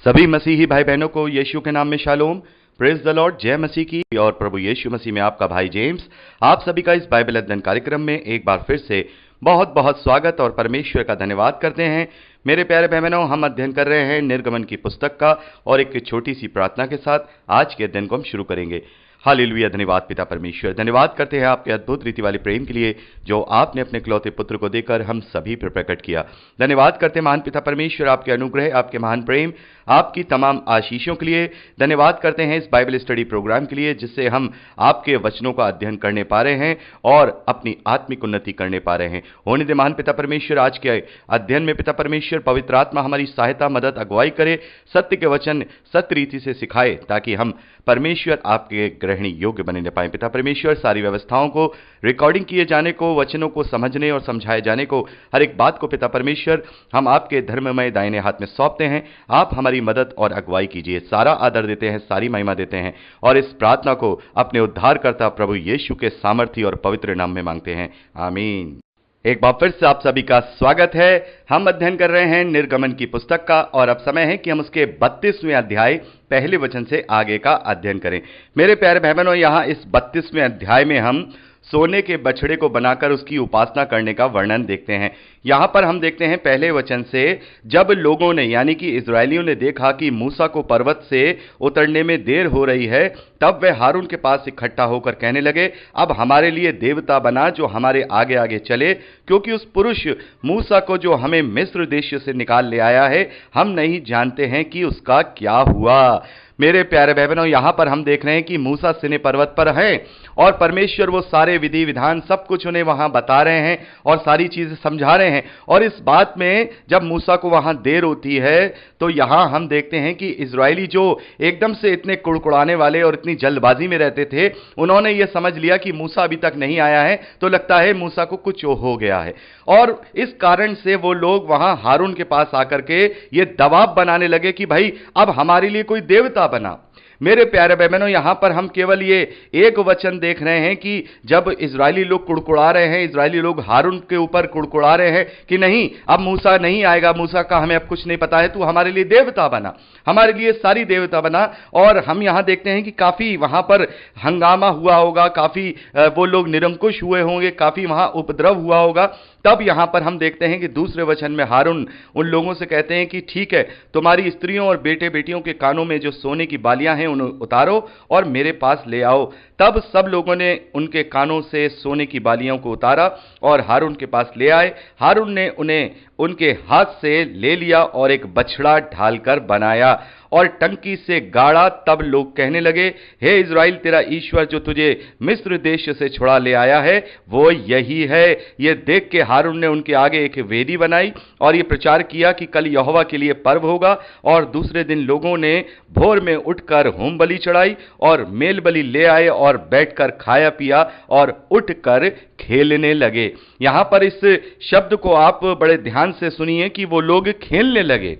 सभी मसीही भाई बहनों को यीशु के नाम में शालोम, प्रेज द लॉर्ड, जय मसीह की। और प्रभु यीशु मसीह में आपका भाई जेम्स आप सभी का इस बाइबल अध्ययन कार्यक्रम में एक बार फिर से बहुत बहुत स्वागत और परमेश्वर का धन्यवाद करते हैं। मेरे प्यारे भाई बहनों, हम अध्ययन कर रहे हैं निर्गमन की पुस्तक का और एक छोटी सी प्रार्थना के साथ आज के अध्ययन को हम शुरू करेंगे। हालेलुया, धन्यवाद पिता परमेश्वर, धन्यवाद करते हैं आपके अद्भुत रीति वाले प्रेम के लिए जो आपने अपने इकलौते पुत्र को देकर हम सभी पर प्रकट किया। धन्यवाद करते हैं महान पिता परमेश्वर आपके अनुग्रह, आपके महान प्रेम, आपकी तमाम आशीषों के लिए। धन्यवाद करते हैं इस बाइबल स्टडी प्रोग्राम के लिए जिससे हम आपके वचनों का अध्ययन करने पा रहे हैं और अपनी आत्मिक उन्नति करने पा रहे हैं। होने दे महान पिता परमेश्वर, आज के अध्ययन में पिता परमेश्वर पवित्र आत्मा हमारी सहायता, मदद, अगुवाई करे, सत्य के वचन सत्य रीति से सिखाए ताकि हम परमेश्वर आपके ग्रहणी योग्य बने पाए। पिता परमेश्वर, सारी व्यवस्थाओं को, रिकॉर्डिंग किए जाने को, वचनों को समझने और समझाए जाने को, हर एक बात को पिता परमेश्वर हम आपके धर्ममय दाहिने हाथ में सौंपते हैं। आप हमारी मदद और अगुवाई कीजिए। सारा आदर देते हैं, सारी महिमा देते हैं और इस प्रार्थना को अपने उद्धारकर्ता प्रभु यीशु के सामर्थी और पवित्र नाम में मांगते हैं, आमीन। एक बार फिर से आप सभी का स्वागत है। हम अध्ययन कर रहे हैं निर्गमन की पुस्तक का और अब समय है कि हम उसके 32वें अध्याय पहले वचन से आगे का अध्ययन करें। मेरे प्यारे भाई बहनों, यहाँ इस 32वें अध्याय में हम सोने के बछड़े को बनाकर उसकी उपासना करने का वर्णन देखते हैं। यहां पर हम देखते हैं पहले वचन से, जब लोगों ने यानी कि इजरायलियों ने देखा कि मूसा को पर्वत से उतरने में देर हो रही है, तब वे हारून के पास इकट्ठा होकर कहने लगे, अब हमारे लिए देवता बना जो हमारे आगे आगे चले, क्योंकि उस पुरुष मूसा को जो हमें मिस्र देश से निकाल ले आया है, हम नहीं जानते हैं कि उसका क्या हुआ। मेरे प्यारे भाई बहनों, यहां पर हम देख रहे हैं कि मूसा सिने पर्वत पर है और परमेश्वर वो सारे विधि विधान सब कुछ उन्हें वहां बता रहे हैं और सारी चीजें समझा रहे हैं। और इस बात में जब मूसा को वहां देर होती है तो यहां हम देखते हैं कि इजरायली जो एकदम से इतने कुड़कुड़ाने वाले और इतनी जल्दबाजी में रहते थे, उन्होंने ये समझ लिया कि मूसा अभी तक नहीं आया है, तो लगता है मूसा को कुछ हो गया है। और इस कारण से वो लोग वहां हारून के पास आकर के ये दबाव बनाने लगे कि भाई अब हमारे लिए कोई देवता बना। मेरे प्यारे भाई बहनों, यहां पर हम केवल ये एक वचन देख रहे हैं कि जब इजरायली लोग कुड़कुड़ा रहे हैं, इजरायली लोग हारून के ऊपर कुड़कुड़ा रहे हैं कि नहीं अब मूसा नहीं आएगा, मूसा का हमें अब कुछ नहीं पता है, तू हमारे लिए देवता बना, हमारे लिए सारी देवता बना। और हम यहां देखते हैं कि काफी वहां पर हंगामा हुआ होगा, काफी वो लोग निरंकुश हुए होंगे, काफी वहां उपद्रव हुआ होगा। तब यहां पर हम देखते हैं कि दूसरे वचन में हारून उन लोगों से कहते हैं कि ठीक है, तुम्हारी स्त्रियों और बेटे बेटियों के कानों में जो सोने की बालियां हैं उन्हें उतारो और मेरे पास ले आओ। तब सब लोगों ने उनके कानों से सोने की बालियों को उतारा और हारून के पास ले आए। हारून ने उन्हें उनके हाथ से ले लिया और एक बछड़ा ढालकर बनाया और टंकी से गाड़ा। तब लोग कहने लगे, हे इज़राइल, तेरा ईश्वर जो तुझे मिस्र देश से छुड़ा ले आया है वो यही है। ये देख के हारून ने उनके आगे एक वेदी बनाई और ये प्रचार किया कि कल यहोवा के लिए पर्व होगा। और दूसरे दिन लोगों ने भोर में उठकर होम बलि चढ़ाई और मेल बलि ले आए और बैठकर खाया पिया और उठकर खेलने लगे। यहां पर इस शब्द को आप बड़े ध्यान से सुनिए कि वो लोग खेलने लगे।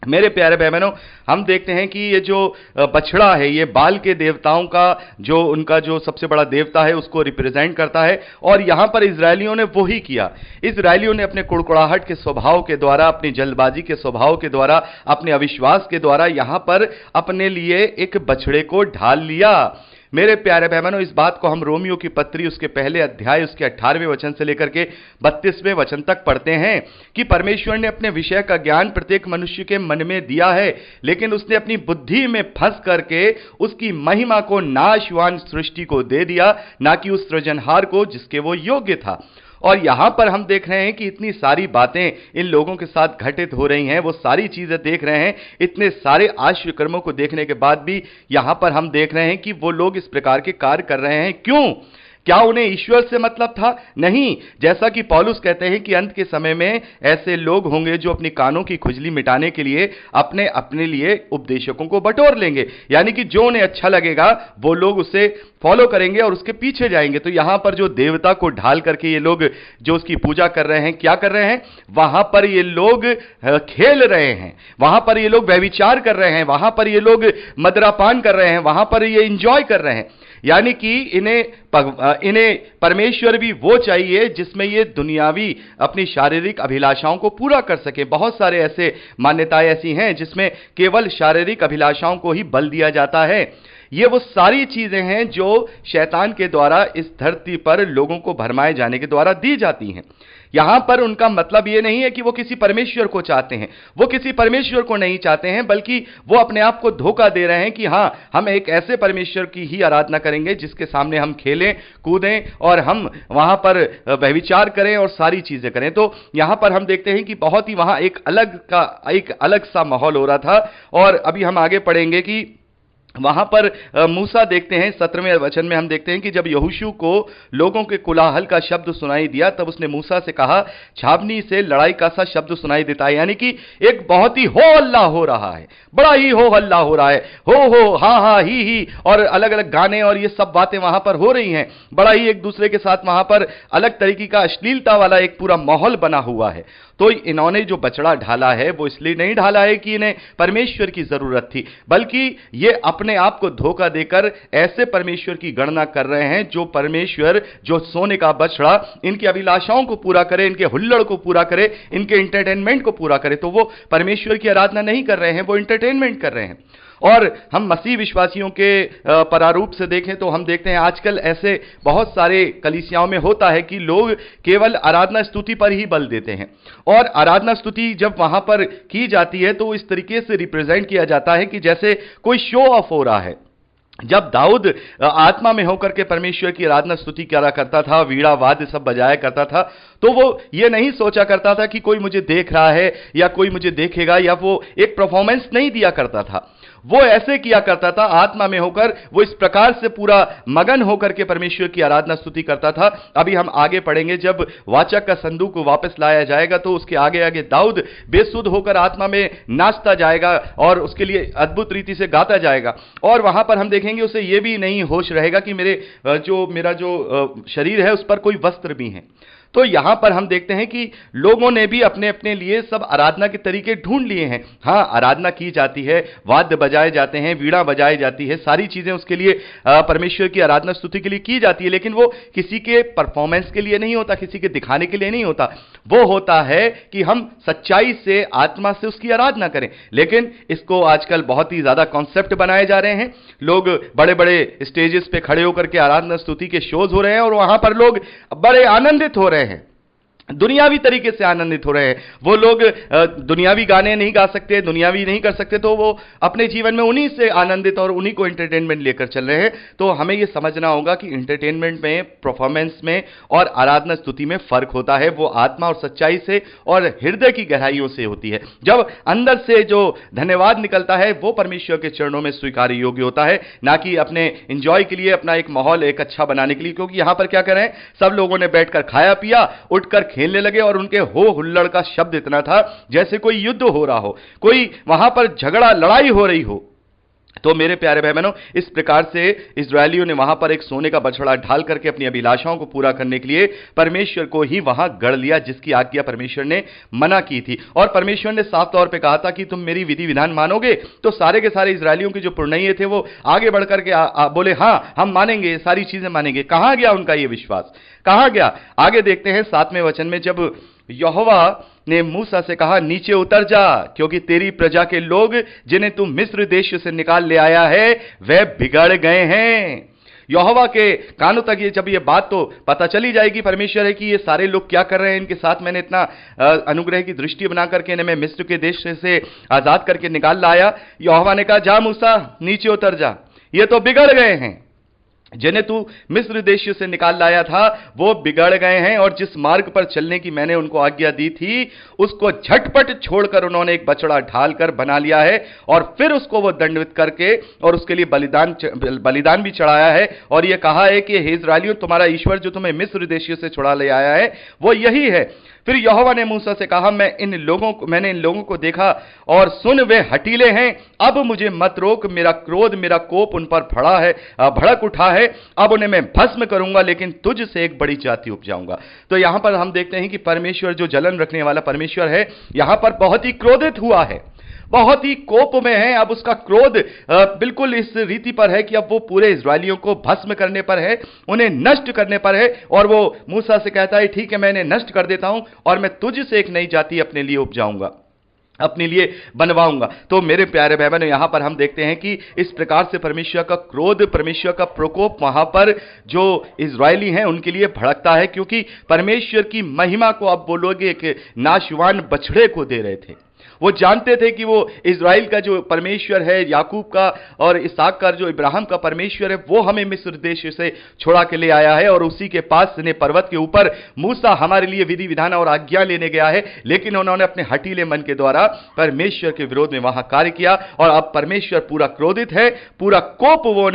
मेरे प्यारे भाई बहनों, हम देखते हैं कि ये जो बछड़ा है ये बाल के देवताओं का जो उनका जो सबसे बड़ा देवता है उसको रिप्रेजेंट करता है। और यहां पर इजरायलियों ने वो ही किया। इजरायलियों ने अपने कुड़कुड़ाहट के स्वभाव के द्वारा, अपनी जल्दबाजी के स्वभाव के द्वारा, अपने अविश्वास के द्वारा यहां पर अपने लिए एक बछड़े को ढाल लिया। मेरे प्यारे भाई बहनों, इस बात को हम रोमियो की पत्री उसके पहले अध्याय उसके 18वें वचन से लेकर के 32वें वचन तक पढ़ते हैं कि परमेश्वर ने अपने विषय का ज्ञान प्रत्येक मनुष्य के मन में दिया है, लेकिन उसने अपनी बुद्धि में फंस करके उसकी महिमा को नाशवान सृष्टि को दे दिया, ना कि उस सृजनहार को जिसके वो योग्य था। और यहां पर हम देख रहे हैं कि इतनी सारी बातें इन लोगों के साथ घटित हो रही हैं, वो सारी चीजें देख रहे हैं। इतने सारे आश्चर्य कर्मों को देखने के बाद भी यहां पर हम देख रहे हैं कि वो लोग इस प्रकार के कार्य कर रहे हैं। क्यों? क्या उन्हें ईश्वर से मतलब था? नहीं। जैसा कि पौलुस कहते हैं कि अंत के समय में ऐसे लोग होंगे जो अपनी कानों की खुजली मिटाने के लिए अपने लिए उपदेशकों को बटोर लेंगे, यानी कि जो उन्हें अच्छा लगेगा वो लोग उसे फॉलो करेंगे और उसके पीछे जाएंगे। तो यहां पर जो देवता को ढाल करके ये लोग जो उसकी पूजा कर रहे हैं, क्या कर रहे हैं? वहां पर ये लोग खेल रहे हैं, वहां पर ये लोग व्यभिचार कर रहे हैं, वहां पर ये लोग मदिरापान कर रहे हैं, वहां पर ये इंजॉय कर रहे हैं। यानी कि इन्हें परमेश्वर भी वो चाहिए जिसमें ये दुनियावी अपनी शारीरिक अभिलाषाओं को पूरा कर सके। बहुत सारे ऐसे मान्यताएं ऐसी हैं जिसमें केवल शारीरिक अभिलाषाओं को ही बल दिया जाता है। ये वो सारी चीजें हैं जो शैतान के द्वारा इस धरती पर लोगों को भरमाए जाने के द्वारा दी जाती हैं। यहां पर उनका मतलब यह नहीं है कि वो किसी परमेश्वर को चाहते हैं, वो किसी परमेश्वर को नहीं चाहते हैं, बल्कि वो अपने आप को धोखा दे रहे हैं कि हां, हम एक ऐसे परमेश्वर की ही आराधना करेंगे जिसके सामने हम खेलें कूदें और हम वहां पर व्यभिचार करें और सारी चीजें करें। तो यहां पर हम देखते हैं कि बहुत ही वहां एक अलग सा माहौल हो रहा था। और अभी हम आगे पढ़ेंगे कि वहां पर मूसा देखते हैं 17वें वचन में हम देखते हैं कि जब यहोशू को लोगों के कोलाहल का शब्द सुनाई दिया तब उसने मूसा से कहा, छावनी से लड़ाई का सा शब्द सुनाई देता है। यानी कि एक बहुत ही हो हल्ला हो रहा है, बड़ा ही हो हल्ला हो रहा है, हो हाँ हाँ ही और अलग अलग गाने और ये सब बातें वहां पर हो रही हैं। बड़ा ही एक दूसरे के साथ वहां पर अलग तरीके का अश्लीलता वाला एक पूरा माहौल बना हुआ है। तो इन्होंने जो बछड़ा ढाला है वो इसलिए नहीं ढाला है कि इन्हें परमेश्वर की जरूरत थी, बल्कि ये अपने आप को धोखा देकर ऐसे परमेश्वर की गणना कर रहे हैं जो परमेश्वर, जो सोने का बछड़ा इनकी अभिलाषाओं को पूरा करे, इनके हुल्लड़ को पूरा करे, इनके एंटरटेनमेंट को पूरा करे। तो वो परमेश्वर की आराधना नहीं कर रहे हैं, वो एंटरटेनमेंट कर रहे हैं। और हम मसीह विश्वासियों के प्रारूप से देखें तो हम देखते हैं आजकल ऐसे बहुत सारे कलीसियाओं में होता है कि लोग केवल आराधना स्तुति पर ही बल देते हैं। और आराधना स्तुति जब वहां पर की जाती है तो इस तरीके से रिप्रेजेंट किया जाता है कि जैसे कोई शो ऑफ हो रहा है। जब दाऊद आत्मा में होकर के परमेश्वर की आराधना स्तुति करा करता था, वीणा वाद्य सब बजाया करता था, तो वो ये नहीं सोचा करता था कि कोई मुझे देख रहा है या कोई मुझे देखेगा, या वो एक परफॉर्मेंस नहीं दिया करता था। वो ऐसे किया करता था, आत्मा में होकर वो इस प्रकार से पूरा मगन होकर के परमेश्वर की आराधना स्तुति करता था। अभी हम आगे पढ़ेंगे, जब वाचा का संदूक को वापस लाया जाएगा तो उसके आगे आगे दाऊद बेसुध होकर आत्मा में नाचता जाएगा और उसके लिए अद्भुत रीति से गाता जाएगा। और वहां पर हम देखेंगे उसे ये भी नहीं होश रहेगा कि मेरा जो शरीर है उस पर कोई वस्त्र भी है। तो यहां पर हम देखते हैं कि लोगों ने भी अपने अपने लिए सब आराधना के तरीके ढूंढ लिए हैं। हां, आराधना की जाती है, वाद्य बजाए जाते हैं, वीणा बजाई जाती है, सारी चीजें उसके लिए परमेश्वर की आराधना स्तुति के लिए की जाती है, लेकिन वो किसी के परफॉर्मेंस के लिए नहीं होता, किसी के दिखाने के लिए नहीं होता। वो होता है कि हम सच्चाई से, आत्मा से उसकी आराधना करें। लेकिन इसको आजकल बहुत ही ज्यादा कॉन्सेप्ट बनाए जा रहे हैं। लोग बड़े बड़े स्टेजेस पे खड़े होकर के आराधना स्तुति के शोज हो रहे हैं और वहां पर लोग बड़े आनंदित हो रहे हैं, दुनियावी तरीके से आनंदित हो रहे हैं। वो लोग दुनियावी गाने नहीं गा सकते, दुनियावी नहीं कर सकते, तो वो अपने जीवन में उन्हीं से आनंदित और उन्हीं को एंटरटेनमेंट लेकर चल रहे हैं। तो हमें ये समझना होगा कि एंटरटेनमेंट में, परफॉर्मेंस में और आराधना स्तुति में फर्क होता है। वो आत्मा और सच्चाई से और हृदय की गहराइयों से होती है। जब अंदर से जो धन्यवाद निकलता है वो परमेश्वर के चरणों में स्वीकार योग्य होता है, ना कि अपने एंजॉय के लिए, अपना एक माहौल एक अच्छा बनाने के लिए। क्योंकि यहां पर क्या कर रहे हैं, सब लोगों ने बैठकर खाया पिया, उठकर खेलने लगे और उनके हो हुल्लड़ का शब्द इतना था जैसे कोई युद्ध हो रहा हो, कोई वहां पर झगड़ा लड़ाई हो रही हो। तो मेरे प्यारे भाई बहनों, इस प्रकार से इजरायलियों ने वहां पर एक सोने का बछड़ा ढाल करके अपनी अभिलाषाओं को पूरा करने के लिए परमेश्वर को ही वहां गढ़ लिया, जिसकी आज्ञा परमेश्वर ने मना की थी। और परमेश्वर ने साफ तौर पे कहा था कि तुम मेरी विधि विधान मानोगे। तो सारे के सारे इजरायलियों के जो पुरनइये थे वो आगे बढ़ करके बोले हां, हम मानेंगे, ये सारी चीजें मानेंगे। कहां गया उनका ये विश्वास, कहां गया? आगे देखते हैं 7वें वचन में, जब यहोवा ने मूसा से कहा, नीचे उतर जा, क्योंकि तेरी प्रजा के लोग जिन्हें तू मिस्र देश से निकाल ले आया है वे बिगड़ गए हैं। यहोवा के कानों तक ये जब ये बात तो पता चली जाएगी परमेश्वर है कि ये सारे लोग क्या कर रहे हैं, इनके साथ मैंने इतना अनुग्रह की दृष्टि बना करके इन्हें मैं मिस्र के देश से आजाद करके निकाल लाया। यहोवा ने कहा, जा मूसा, नीचे उतर जा, ये तो बिगड़ गए हैं, जिन्हें तू मिस्र देश से निकाल लाया था वो बिगड़ गए हैं, और जिस मार्ग पर चलने की मैंने उनको आज्ञा दी थी उसको झटपट छोड़कर उन्होंने एक बछड़ा ढालकर बना लिया है, और फिर उसको वो दंडवत करके और उसके लिए बलिदान भी चढ़ाया है। और ये कहा है कि हे इस्राएलियों, तुम्हारा ईश्वर जो तुम्हें मिस्र देश से छुड़ा ले आया है वो यही है। फिर यहोवा ने मूसा से कहा, मैंने इन लोगों को देखा और सुन, वे हठीले हैं। अब मुझे मत रोक, मेरा क्रोध, मेरा कोप उन पर भड़क उठा है। अब उन्हें मैं भस्म करूंगा, लेकिन तुझ से एक बड़ी जाति उपजाऊंगा। तो यहां पर हम देखते हैं कि परमेश्वर जो जलन रखने वाला परमेश्वर है, यहां पर बहुत ही क्रोधित हुआ है। बहुत ही कोप में है। अब उसका क्रोध बिल्कुल इस रीति पर है कि अब वो पूरे इजरायलियों को भस्म करने पर है, उन्हें नष्ट करने पर है। और वो मूसा से कहता है ठीक है, मैं इन्हें नष्ट कर देता हूं और मैं तुझ से एक नई जाति अपने लिए उपजाऊंगा, अपने लिए बनवाऊंगा। तो मेरे प्यारे भाई बहनों, यहां पर हम देखते हैं कि इस प्रकार से परमेश्वर का क्रोध, परमेश्वर का प्रकोप वहां पर जो इजरायली हैं उनके लिए भड़कता है, क्योंकि परमेश्वर की महिमा को अब वो लोग एक नाशवान बछड़े को दे रहे थे। वो जानते थे कि वो इज़राइल का जो परमेश्वर है, याकूब का और इसहाक का जो इब्राहिम का परमेश्वर है, वो हमें मिस्र देश से छुड़ा के ले आया है और उसी के पास ने पर्वत के ऊपर मूसा हमारे लिए विधि विधान और आज्ञा लेने गया है। लेकिन उन्होंने अपने हठीले मन के द्वारा परमेश्वर के विरोध में वहां कार्य किया और अब परमेश्वर पूरा क्रोधित है, पूरा कोप वो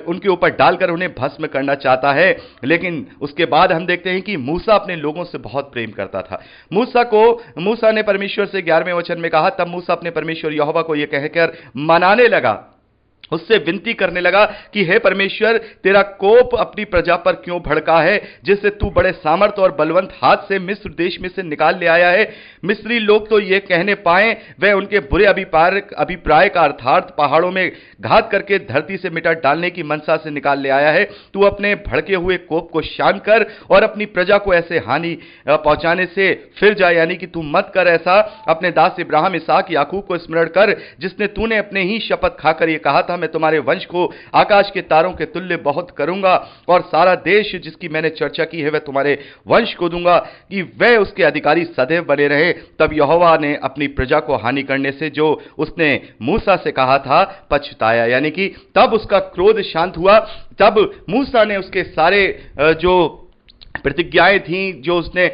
उनके ऊपर डालकर उन्हें भस्म करना चाहता है। लेकिन उसके बाद हम देखते हैं कि मूसा अपने लोगों से बहुत प्रेम करता था। मूसा ने परमेश्वर से 11वें वचन में कहा, तब मूसा अपने परमेश्वर यहोवा को यह कहकर मनाने लगा, उससे विनती करने लगा कि हे परमेश्वर, तेरा कोप अपनी प्रजा पर क्यों भड़का है, जिससे तू बड़े सामर्थ और बलवंत हाथ से मिस्र देश में से निकाल ले आया है। मिस्री लोग तो यह कहने पाए वह उनके बुरे अभिप्राय का अर्थात पहाड़ों में घात करके धरती से मिटा डालने की मनसा से निकाल ले आया है। तू अपने भड़के हुए कोप को शांत कर और अपनी प्रजा को ऐसे हानि पहुंचाने से फिर जा, यानी कि तू मत कर ऐसा। अपने दास इब्राहिम, इसहाक, याकूब को स्मरण कर, जिसने तूने अपने ही शपथ खाकर यह कहा था, मैं तुम्हारे वंश को आकाश के तारों के तुल्य बहुत करूंगा और सारा देश जिसकी मैंने चर्चा की है वह तुम्हारे वंश को दूंगा कि वह उसके अधिकारी सदैव बने रहे। तब यहोवा ने अपनी प्रजा को हानि करने से जो उसने मूसा से कहा था पछताया, यानी कि तब उसका क्रोध शांत हुआ। तब मूसा ने उसके सारे जो प्रतिज्ञाएं थी जो उसने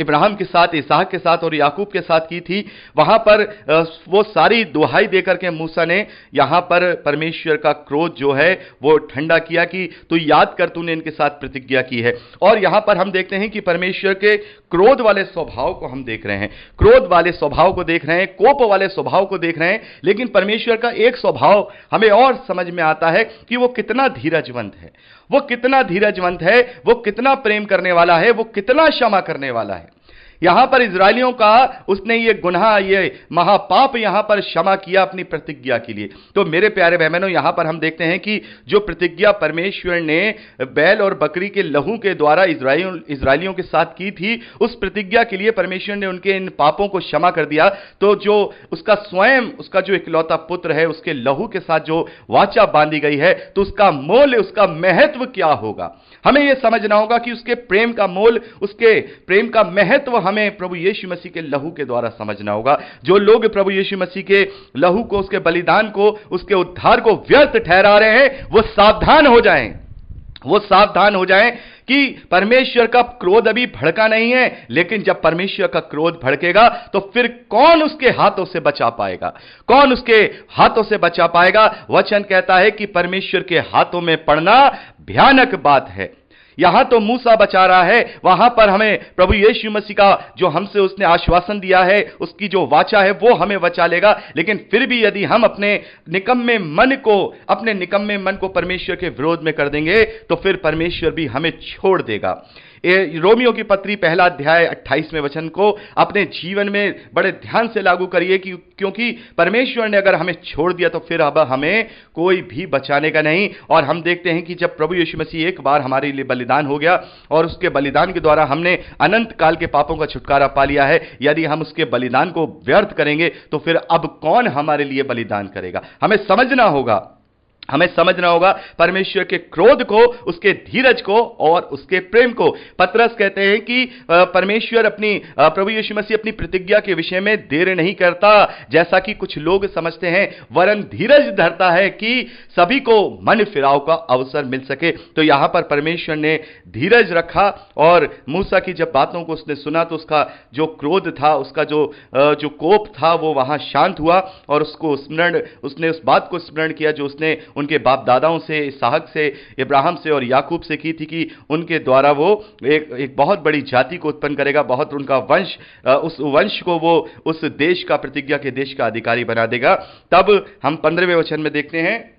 इब्राहिम के साथ, इसहाक के साथ और याकूब के साथ की थी, वहां पर वो सारी दुहाई देकर के मूसा ने यहां पर परमेश्वर का क्रोध जो है वो ठंडा किया कि तू याद कर, तूने इनके साथ प्रतिज्ञा की है। और यहां पर हम देखते हैं कि परमेश्वर के क्रोध वाले स्वभाव को हम देख रहे हैं, क्रोध वाले स्वभाव को देख रहे हैं, कोप वाले स्वभाव को देख रहे हैं। लेकिन परमेश्वर का एक स्वभाव हमें और समझ में आता है कि वो कितना धीरजवंत है, वो कितना धीरजवंत है, वो कितना प्रेम करने वाला है, वो कितना क्षमा करने वाला है। यहां पर इजरायलियों का उसने ये गुनाह, ये महापाप यहां पर क्षमा किया अपनी प्रतिज्ञा के लिए। तो मेरे प्यारे बहनों, यहां पर हम देखते हैं कि जो प्रतिज्ञा परमेश्वर ने बैल और बकरी के लहू के द्वारा इजरायलियों के साथ की थी, उस प्रतिज्ञा के लिए परमेश्वर ने उनके इन पापों को क्षमा कर दिया। तो जो उसका स्वयं, उसका जो इकलौता पुत्र है, उसके लहू के साथ जो वाचा बांधी गई है, तो उसका मोल, उसका महत्व क्या होगा, हमें यह समझना होगा कि उसके प्रेम का मोल, उसके प्रेम का महत्व हमें प्रभु यीशु मसीह के लहू के द्वारा समझना होगा। जो लोग प्रभु यीशु मसीह के लहू को, उसके बलिदान को, उसके उद्धार को व्यर्थ ठहरा रहे हैं, वो सावधान हो जाएं, वो सावधान हो जाएं कि परमेश्वर का क्रोध अभी भड़का नहीं है। लेकिन जब परमेश्वर का क्रोध भड़केगा तो फिर कौन उसके हाथों से बचा पाएगा, कौन उसके हाथों से बचा पाएगा। वचन कहता है कि परमेश्वर के हाथों में पड़ना भयानक बात है। यहां तो मूसा बचा रहा है, वहां पर हमें प्रभु यीशु मसीह का जो हमसे उसने आश्वासन दिया है, उसकी जो वाचा है वो हमें बचा लेगा। लेकिन फिर भी यदि हम अपने निकम्मे मन को परमेश्वर के विरोध में कर देंगे तो फिर परमेश्वर भी हमें छोड़ देगा। रोमियो की पत्री 1 अध्याय 28वें वचन को अपने जीवन में बड़े ध्यान से लागू करिए क्योंकि परमेश्वर ने अगर हमें छोड़ दिया तो फिर अब हमें कोई भी बचाने का नहीं। और हम देखते हैं कि जब प्रभु यीशु मसीह एक बार हमारे लिए बलिदान हो गया और उसके बलिदान के द्वारा हमने अनंत काल के पापों का छुटकारा पा लिया है, यदि हम उसके बलिदान को व्यर्थ करेंगे तो फिर अब कौन हमारे लिए बलिदान करेगा। हमें समझना होगा परमेश्वर के क्रोध को, उसके धीरज को और उसके प्रेम को। पतरस कहते हैं कि परमेश्वर प्रभु यीशु मसीह अपनी प्रतिज्ञा के विषय में देर नहीं करता जैसा कि कुछ लोग समझते हैं, वरन धीरज धरता है कि सभी को मन फिराव का अवसर मिल सके। तो यहां पर परमेश्वर ने धीरज रखा और मूसा की जब बातों को उसने सुना तो उसका जो क्रोध था, उसका जो कोप था वो वहां शांत हुआ और उसने उस बात को स्मरण किया जो उसने उनके बाप दादाओं से, इसहाक से, इब्राहिम से और याकूब से की थी कि उनके द्वारा वो एक बहुत बड़ी जाति को उत्पन्न करेगा, बहुत उनका वंश, उस वंश को वो उस देश का, प्रतिज्ञा के देश का अधिकारी बना देगा। तब हम 15वें वचन में देखते हैं,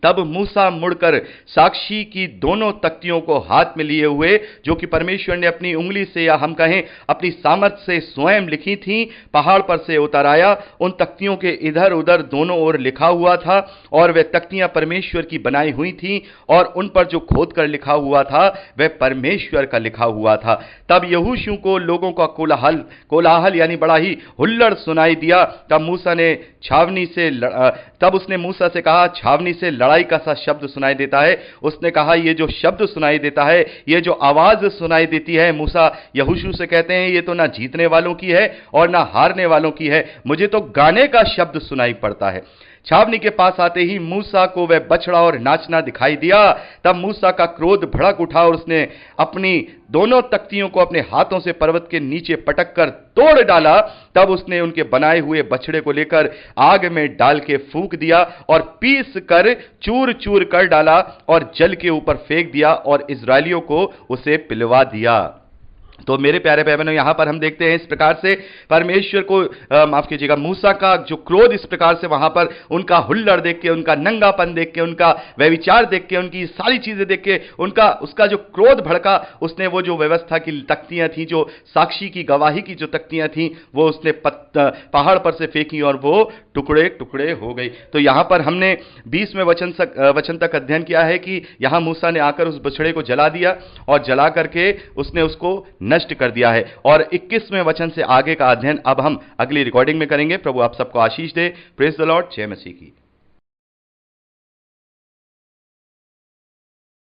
तब मूसा मुड़कर साक्षी की दोनों तख्तियों को हाथ में लिए हुए, जो कि परमेश्वर ने अपनी उंगली से या हम कहें अपनी सामर्थ से स्वयं लिखी थी, पहाड़ पर से उतर आया। उन तख्तियों के इधर उधर दोनों ओर लिखा हुआ था और वे तख्तियां परमेश्वर की बनाई हुई थी और उन पर जो खोद कर लिखा हुआ था वह परमेश्वर का लिखा हुआ था। तब यहोशू को लोगों का कोलाहल यानी बड़ा ही हुल्लड़ सुनाई दिया। तब उसने मूसा से कहा, छावनी से लड़ाई का सा शब्द सुनाई देता है। उसने कहा, ये जो शब्द सुनाई देता है, ये जो आवाज सुनाई देती है, मूसा यहोशू से कहते हैं, ये तो ना जीतने वालों की है और ना हारने वालों की है, मुझे तो गाने का शब्द सुनाई पड़ता है। छावनी के पास आते ही मूसा को वह बछड़ा और नाचना दिखाई दिया। तब मूसा का क्रोध भड़क उठा और उसने अपनी दोनों तख्तियों को अपने हाथों से पर्वत के नीचे पटक कर तोड़ डाला। तब उसने उनके बनाए हुए बछड़े को लेकर आग में डाल के फूंक दिया और पीस कर चूर चूर कर डाला और जल के ऊपर फेंक दिया और इस्राएलियों को उसे पिलवा दिया। तो मेरे प्यारे भाई बहनों, यहां पर हम देखते हैं इस प्रकार से परमेश्वर को माफ कीजिएगा, मूसा का जो क्रोध इस प्रकार से वहां पर उनका हुल्लड़ देख के, उनका नंगापन देख के, उनका व्यभिचार देख के, उनकी सारी चीजें देख के उसका जो क्रोध भड़का, उसने वो जो व्यवस्था की तख्तियां थी, जो साक्षी की गवाही की जो तख्तियां थी, वो उसने पहाड़ पर से फेंकी और वो टुकड़े टुकड़े हो गई। तो यहां पर हमने 20वें वचन तक अध्ययन किया है कि यहां मूसा ने आकर उस बछड़े को जला दिया और जला करके उसने उसको नष्ट कर दिया है। और 21वें वचन से आगे का अध्ययन अब हम अगली रिकॉर्डिंग में करेंगे। प्रभु आप सबको आशीष दे। Praise the lord. जय मसीह की।